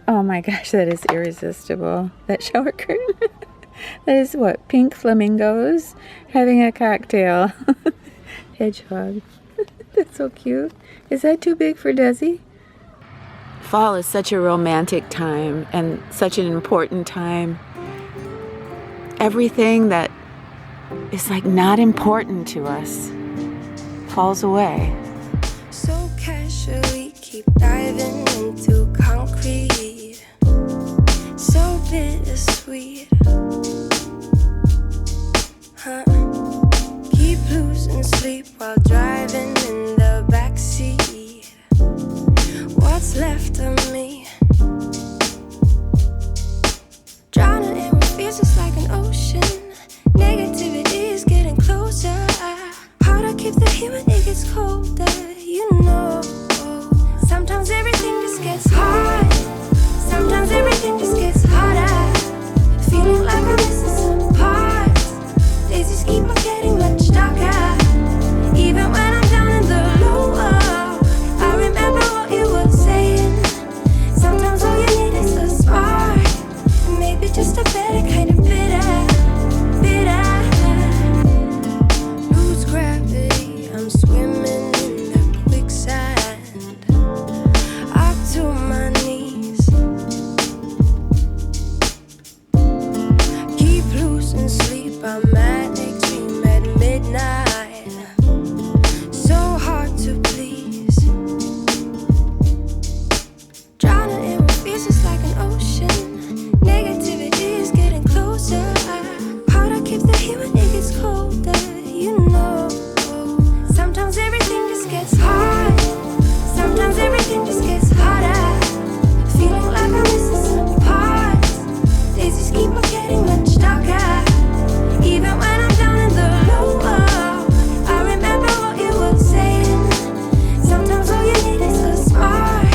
Oh my gosh, that is irresistible. That shower curtain. That is what? Pink flamingos having a cocktail. Hedgehog. That's so cute. Is that too big for Desi? Fall is such a romantic time and such an important time. Everything that is like not important to us falls away. So casually keep diving into concrete. So bittersweet. Huh? Keep losing sleep while driving in the backseat. What's left of me? Drowning in what feels just like an ocean. Negativity is getting closer. Hard to keep the heat when it gets colder. You know, sometimes everything just gets hard. Sometimes everything just gets harder. Feeling like I'm missing some parts. Days just keep on getting much darker. Even when I'm down in the lower, I remember what you were saying. Sometimes all you need is a spark. Maybe just a better kind of bitter. Lose gravity, I'm swimming in the quicksand. Up to my knees. Keep losing sleep, I'm manic dream at midnight. So hard to please. Drowning in what feels just like an ocean. Negativity is getting closer. Hard to keep the heat when it gets colder. You know, sometimes everything just gets hard. Sometimes everything just gets harder. Feeling like I'm missing some parts. Days just keep on getting much darker. Even when I'm down in the lower, I remember what you were saying. Sometimes all you need is a spark.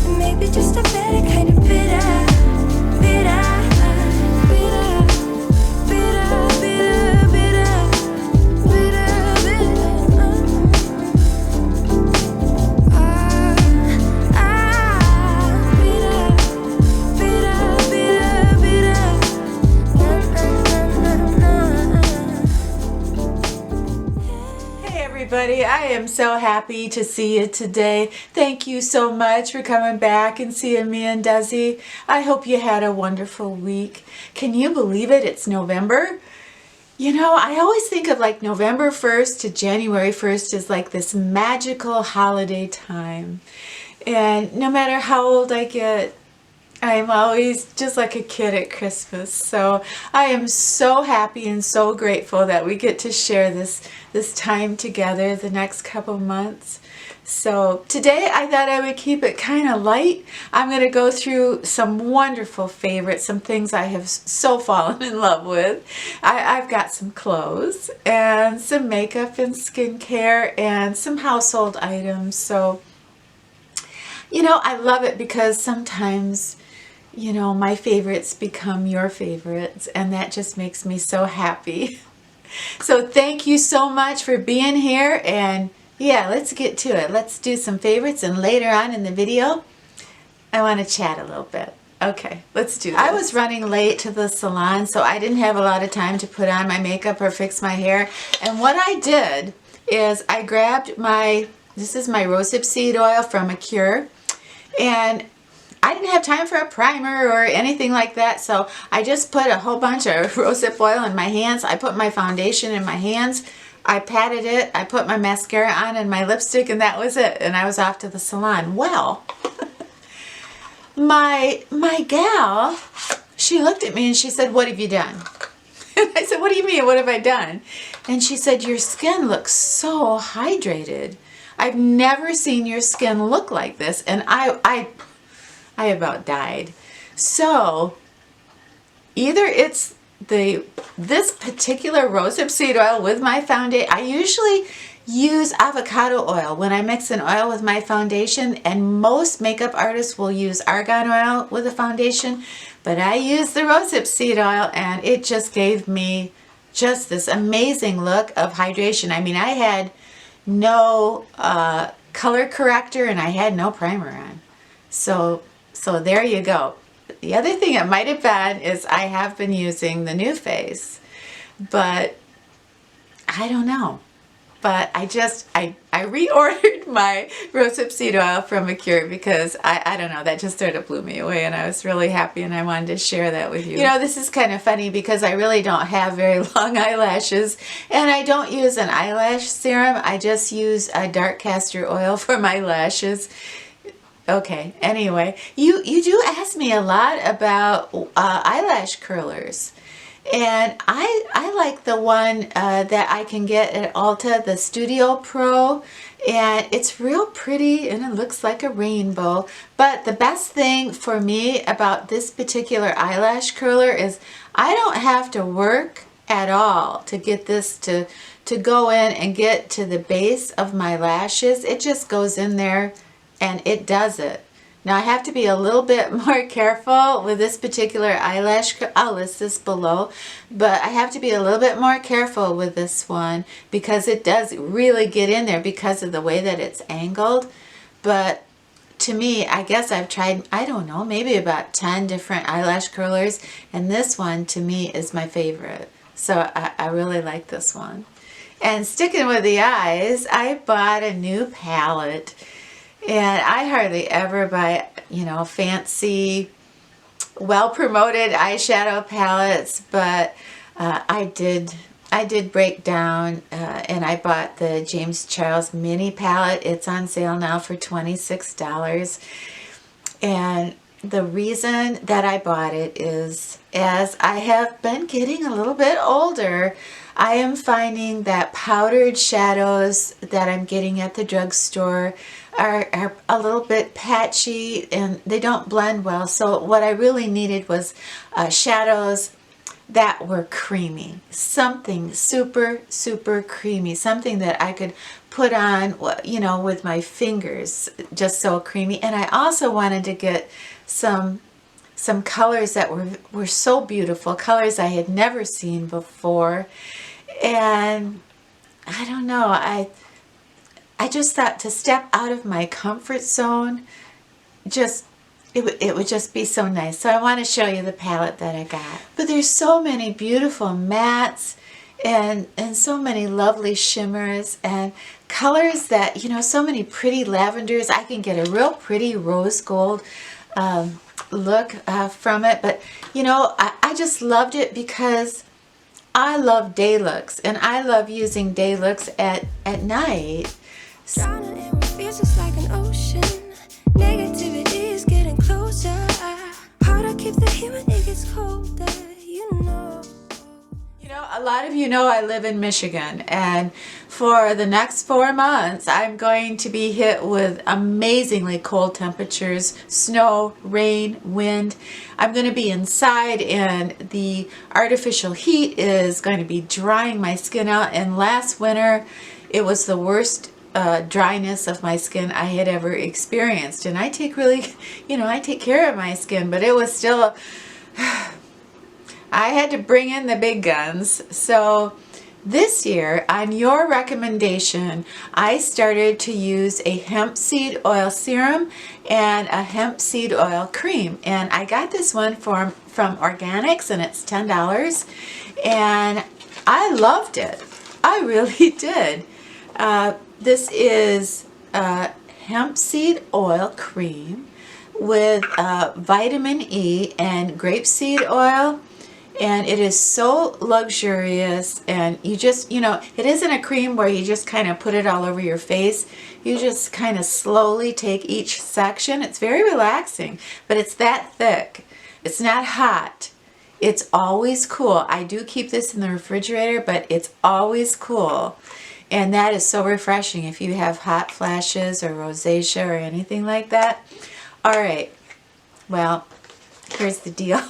And maybe just a better kind of bitter. Everybody, I am so happy to see you today. Thank you so much for coming back and seeing me and Desi. I hope you had a wonderful week. Can you believe it? It's November. You know, I always think of like November 1st to January 1st as like this magical holiday time. And no matter how old I get, I'm always just like a kid at Christmas. So I am so happy and so grateful that we get to share this time together the next couple months. So today I thought I would keep it kind of light. I'm going to go through some wonderful favorites, some things I have so fallen in love with. I've got some clothes and some makeup and skincare and some household items. So, you know, I love it because sometimes, you know, my favorites become your favorites, and that just makes me so happy. So thank you so much for being here, and yeah, let's get to it. Let's do some favorites, and later on in the video, I want to chat a little bit. Okay, let's do this. I was running late to the salon, so I didn't have a lot of time to put on my makeup or fix my hair, and what I did is I grabbed this is my rosehip seed oil from Acure, and I didn't have time for a primer or anything like that, so I just put a whole bunch of rosehip oil in my hands. I put my foundation in my hands, I patted it, I put my mascara on and my lipstick, and that was it, and I was off to the salon. Well, my gal, she looked at me and she said, "What have you done?" And I said, "What do you mean, what have I done?" And she said, "Your skin looks so hydrated. I've never seen your skin look like this." And I about died. So either it's this particular rosehip seed oil with my foundation. I usually use avocado oil when I mix an oil with my foundation, and most makeup artists will use argan oil with a foundation, but I use the rosehip seed oil, and it just gave me just this amazing look of hydration. I mean, I had no color corrector and I had no primer on. So So there you go. The other thing it might have been is I have been using the NuFace, but I don't know. But I reordered my rosehip seed oil from Acure because I don't know, that just sort of blew me away, and I was really happy, and I wanted to share that with you. You know, this is kind of funny because I really don't have very long eyelashes, and I don't use an eyelash serum. I just use a dark castor oil for my lashes. Okay, anyway, you do ask me a lot about eyelash curlers. And I like the one that I can get at Ulta, the Studio Pro, and it's real pretty and it looks like a rainbow. But the best thing for me about this particular eyelash curler is I don't have to work at all to get this to go in and get to the base of my lashes. It just goes in there and it does it. Now I have to be a little bit more careful with this particular eyelash. I'll list this below, but I have to be a little bit more careful with this one because it does really get in there because of the way that it's angled. But to me, I guess I've tried, I don't know, maybe about 10 different eyelash curlers, and this one to me is my favorite. So I really like this one. And sticking with the eyes, I bought a new palette. And I hardly ever buy, you know, fancy, well-promoted eyeshadow palettes, but I did break down and I bought the James Charles mini palette. It's on sale now for $26. And the reason that I bought it is, as I have been getting a little bit older, I am finding that powdered shadows that I'm getting at the drugstore are a little bit patchy and they don't blend well. So what I really needed was shadows that were creamy, something super, super creamy, something that I could put on, you know, with my fingers, just so creamy. And I also wanted to get some colors that were so beautiful, colors I had never seen before. And I don't know, I just thought to step out of my comfort zone, it would just be so nice. So I want to show you the palette that I got. But there's so many beautiful mattes and so many lovely shimmers and colors that, you know, so many pretty lavenders. I can get a real pretty rose gold look from it. But, you know, I just loved it because I love day looks, and I love using day looks at night. Drowning in what feels just like an ocean. Negativity is getting closer. Hard to keep the heat when it gets colder, you know. You know, a lot of you know I live in Michigan, and for the next 4 months I'm going to be hit with amazingly cold temperatures, snow, rain, wind. I'm going to be inside and the artificial heat is going to be drying my skin out, and last winter it was the worst dryness of my skin I had ever experienced. And I take really, you know, I take care of my skin, but it was still, I had to bring in the big guns. So this year, on your recommendation, I started to use a hemp seed oil serum and a hemp seed oil cream. And I got this one from Organics, and it's $10. And I loved it. I really did. This is hemp seed oil cream with vitamin E and grapeseed oil, and it is so luxurious. And you just, you know, it isn't a cream where you just kind of put it all over your face. You just kind of slowly take each section. It's very relaxing, but it's that thick. It's not hot. It's always cool. I do keep this in the refrigerator, but it's always cool. And that is so refreshing if you have hot flashes or rosacea or anything like that. All right, well, here's the deal.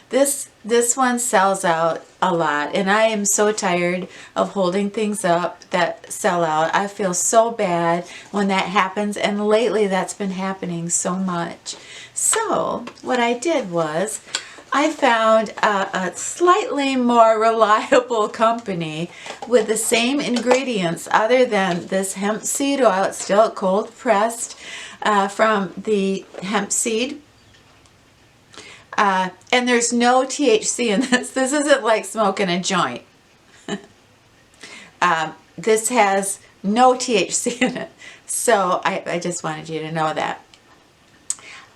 This one sells out a lot, and I am so tired of holding things up that sell out. I feel so bad when that happens, and lately that's been happening so much. So what I did was I found a slightly more reliable company with the same ingredients other than this hemp seed oil. It's still cold pressed from the hemp seed And there's no THC in this. This isn't like smoking a joint. This has no THC in it. So I just wanted you to know that.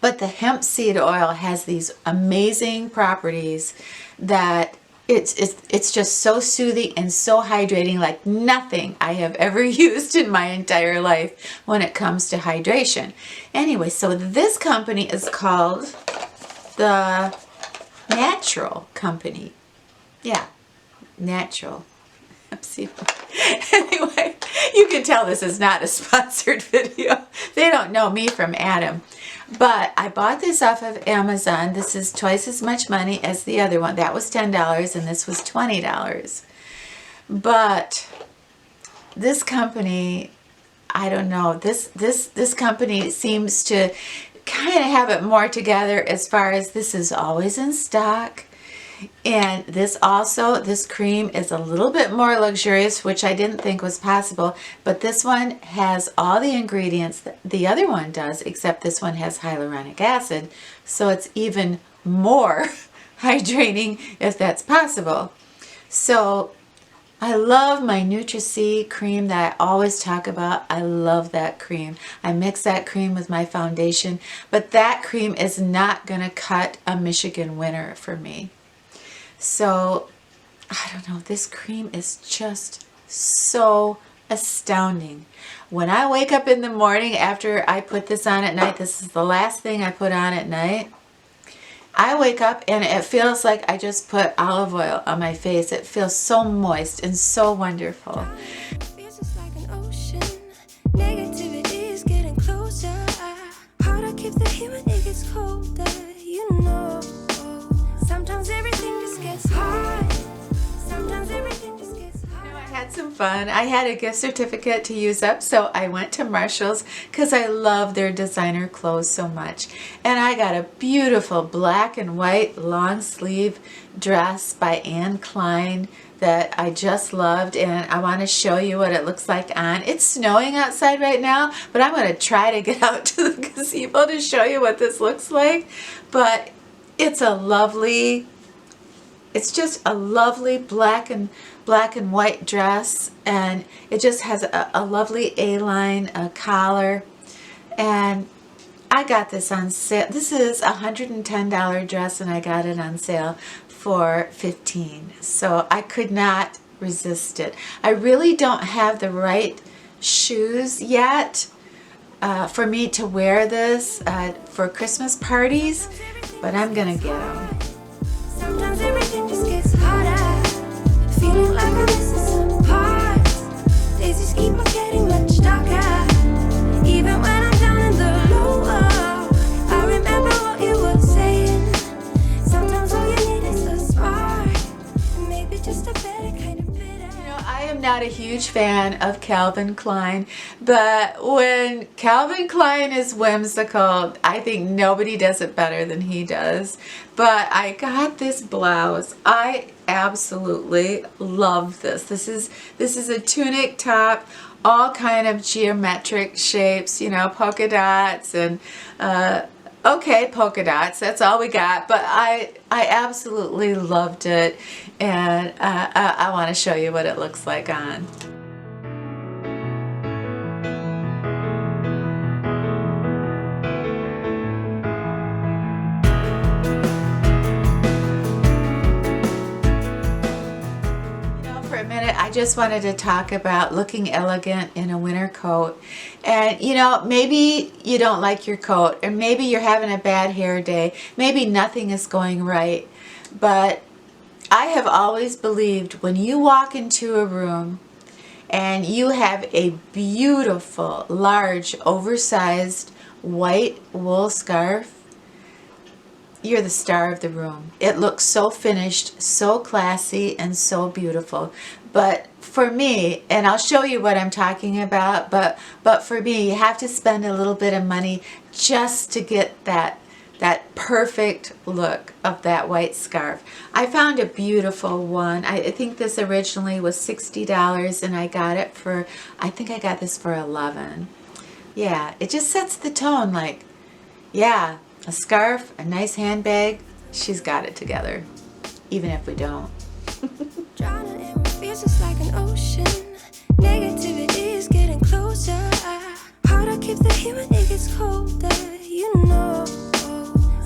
But the hemp seed oil has these amazing properties that it's just so soothing and so hydrating, like nothing I have ever used in my entire life when it comes to hydration. Anyway, so this company is called the Natural Company. Yeah, Natural. Anyway, you can tell this is not a sponsored video. They don't know me from Adam. But I bought this off of Amazon. This is twice as much money as the other one. That was $10 and this was $20. But this company, I don't know, this company seems to kind of have it more together as far as this is always in stock. And this cream is a little bit more luxurious, which I didn't think was possible. But this one has all the ingredients that the other one does, except this one has hyaluronic acid. So it's even more hydrating, if that's possible. So I love my Nutri-C cream that I always talk about. I love that cream. I mix that cream with my foundation. But that cream is not going to cut a Michigan winter for me. So, I don't know, this cream is just so astounding. When I wake up in the morning after I put this on at night, this is the last thing I put on at night. I wake up and it feels like I just put olive oil on my face. It feels so moist and so wonderful. Feels just like an ocean. Negativity is getting closer. Hard to keep the heat when it gets colder. You know, sometimes everything just gets hard. Sometimes everything just gets hard. I had some fun. I had a gift certificate to use up, so I went to Marshals because I love their designer clothes so much. And I got a beautiful black and white long sleeve dress by Anne Klein that I just loved, and I want to show you what it looks like on. It's snowing outside right now, but I'm going to try to get out to the gazebo to show you what this looks like. But it's just a lovely black and white dress, and it just has a lovely A-line collar. And I got this on sale. This is a $110 dress, and I got it on sale for $15. So I could not resist it. I really don't have the right shoes yet for me to wear this for Christmas parties, but I'm gonna get them. Sometimes everything just gets harder. Feeling like I'm missing some parts. Daisies keep on getting much darker. Even when I'm down in the lower, I remember what you were saying. Sometimes all you need is a spark. Maybe just a better kind of bitter. You know, I am not a huge fan of Calvin Klein, but when Calvin Klein is whimsical, I think nobody does it better than he does. But I got this blouse. I absolutely love this. This is a tunic top, all kind of geometric shapes, you know, polka dots and okay, polka dots, that's all we got, but I absolutely loved it, and I want to show you what it looks like on. I just wanted to talk about looking elegant in a winter coat. And you know, maybe you don't like your coat, or maybe you're having a bad hair day, maybe nothing is going right, but I have always believed when you walk into a room and you have a beautiful, large, oversized white wool scarf, you're the star of the room. It looks so finished, so classy, and so beautiful. But for me, and I'll show you what I'm talking about, but for me, you have to spend a little bit of money just to get that perfect look of that white scarf. I found a beautiful one. I think this originally was $60, and I got it for, I think I got this for $11. Yeah, it just sets the tone, like, yeah, a scarf, a nice handbag, she's got it together, even if we don't. Drowning in what feels just like an ocean. Negativity is getting closer. Hard to keep the heat when it gets colder. You know,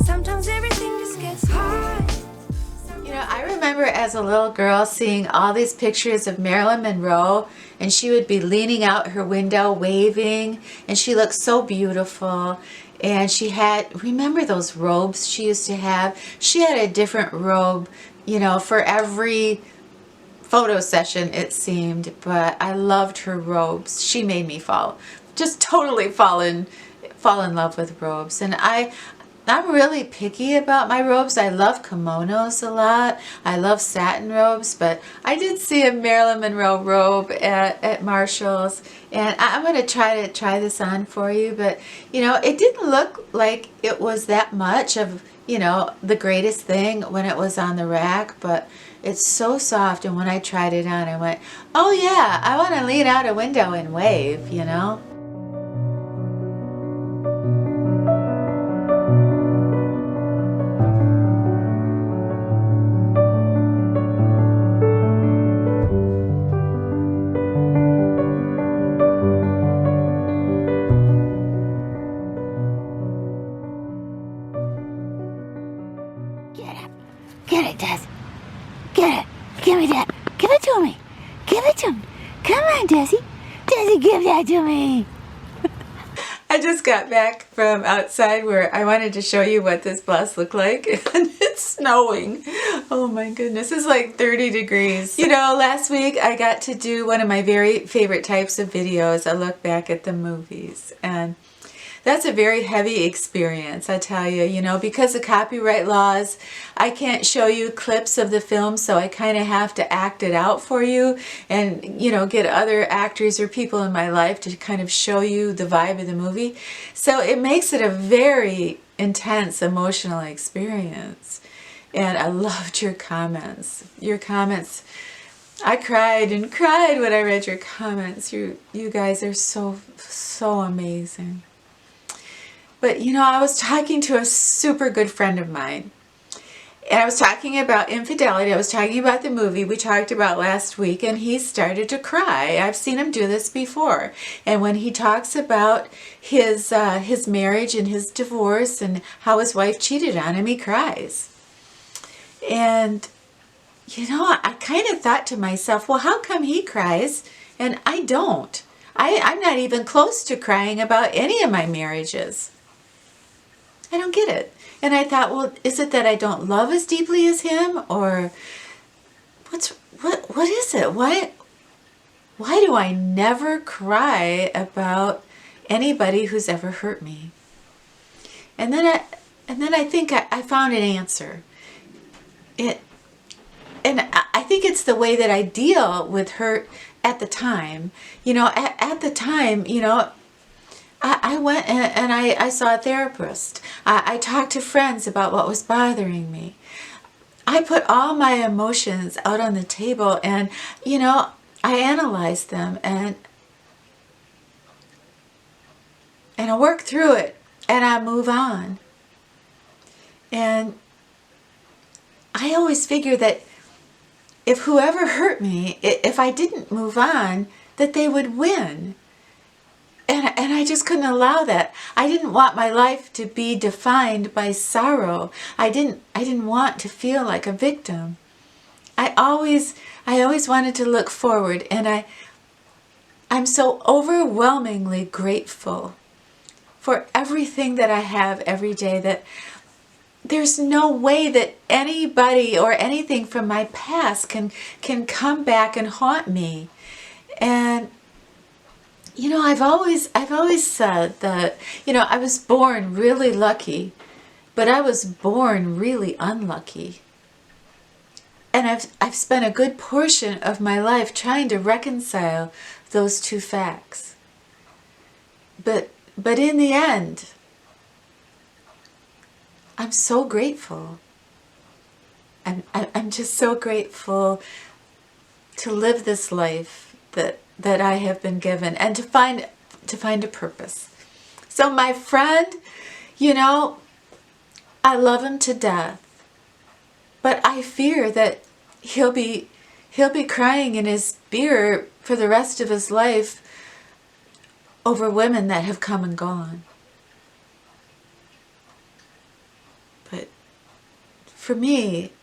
sometimes everything just gets hard. You know, I remember as a little girl seeing all these pictures of Marilyn Monroe, and she would be leaning out her window waving, and she looked so beautiful. And she had, remember those robes she used to have? She had a different robe, you know, for every photo session it seemed, but I loved her robes. She made me just totally fall in love with robes. And I'm really picky about my robes. I love kimonos a lot. I love satin robes, but I did see a Marilyn Monroe robe at Marshals, and I'm going to try this on for you. But, you know, it didn't look like it was that much of, you know, the greatest thing when it was on the rack, but it's so soft. And when I tried it on, I went, oh yeah, I want to lean out a window and wave, you know. Get it, Desi. Get it. Give me that. Give it to me. Give it to me. Come on, Desi. Desi, give that to me. I just got back from outside where I wanted to show you what this blouse looked like, and it's snowing. Oh my goodness, it's like 30 degrees. You know, last week I got to do one of my very favorite types of videos, a look back at the movies, and that's a very heavy experience, I tell you. You know, because of copyright laws, I can't show you clips of the film, so I kind of have to act it out for you and, you know, get other actors or people in my life to kind of show you the vibe of the movie. So it makes it a very intense emotional experience. And I loved your comments. Your comments, I cried and cried when I read your comments. You guys are so amazing. But, you know, I was talking to a super good friend of mine, and I was talking about infidelity. I was talking about the movie we talked about last week, and he started to cry. I've seen him do this before. And when he talks about his marriage and his divorce and how his wife cheated on him, he cries. And, you know, I kind of thought to myself, well, how come he cries and I don't? I'm not even close to crying about any of my marriages. I don't get it. And I thought, well, is it that I don't love as deeply as him, or what is it? Why do I never cry about anybody who's ever hurt me? And then I think I found an answer. And I think it's the way that I deal with hurt at the time. You know, at the time, you know, I went and I saw a therapist. I talked to friends about what was bothering me. I put all my emotions out on the table, and, you know, I analyzed them and I work through it, and I move on. And I always figure that if whoever hurt me, if I didn't move on, that they would win. And I just couldn't allow that. I didn't want my life to be defined by sorrow. I didn't want to feel like a victim. I always wanted to look forward, and I'm so overwhelmingly grateful for everything that I have every day, that there's no way that anybody or anything from my past can come back and haunt me. And you know, I've always said that, you know, I was born really lucky, but I was born really unlucky. And I've spent a good portion of my life trying to reconcile those two facts. But in the end, I'm so grateful. I'm just so grateful to live this life that I have been given, and to find a purpose. So my friend, you know, I love him to death, But I fear that he'll be crying in his beer for the rest of his life over women that have come and gone. But for me,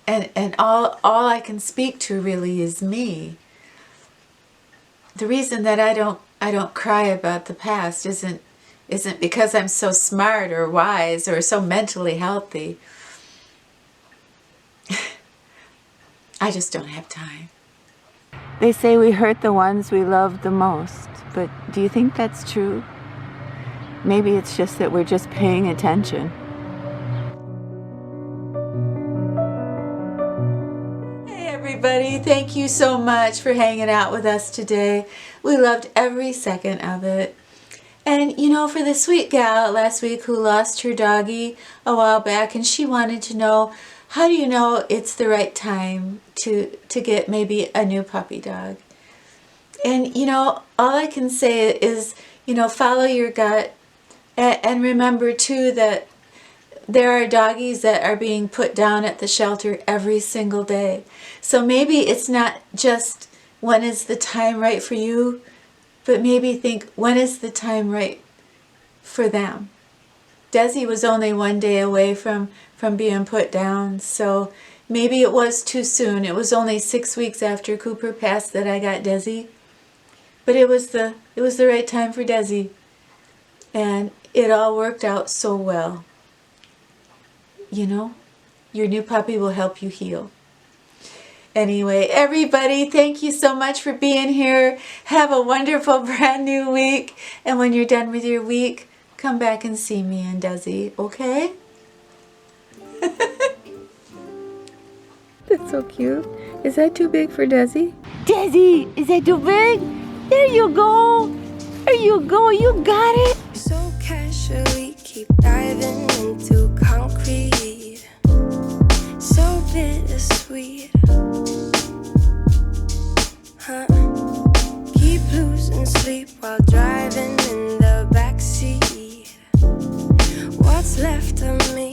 and all I can speak to really is me. The reason that I don't cry about the past isn't because I'm so smart or wise or so mentally healthy. I just don't have time. They say we hurt the ones we love the most, but do you think that's true? Maybe it's just that we're just paying attention. Hey everybody, thank you so much for hanging out with us today. We loved every second of it. And you know, for the sweet gal last week who lost her doggy a while back, and she wanted to know, how do you know it's the right time to get maybe a new puppy dog? And you know, all I can say is, you know, follow your gut, and remember too that there are doggies that are being put down at the shelter every single day. So maybe it's not just when is the time right for you, but maybe think, when is the time right for them? Desi was only 1 day away from being put down, so maybe it was too soon. It was only 6 weeks after Cooper passed that I got Desi, but it was the right time for Desi, and it all worked out so well. You know, your new puppy will help you heal. Anyway, everybody, thank you so much for being here. Have a wonderful brand new week, and when you're done with your week, come back and see me and Desi, okay? That's so cute. Is that too big for Desi? Desi, is that too big? There you go. There you go. You got it. So casually keep diving into concrete. So bittersweet. Huh? Keep losing sleep while driving in the backseat. What's left of me?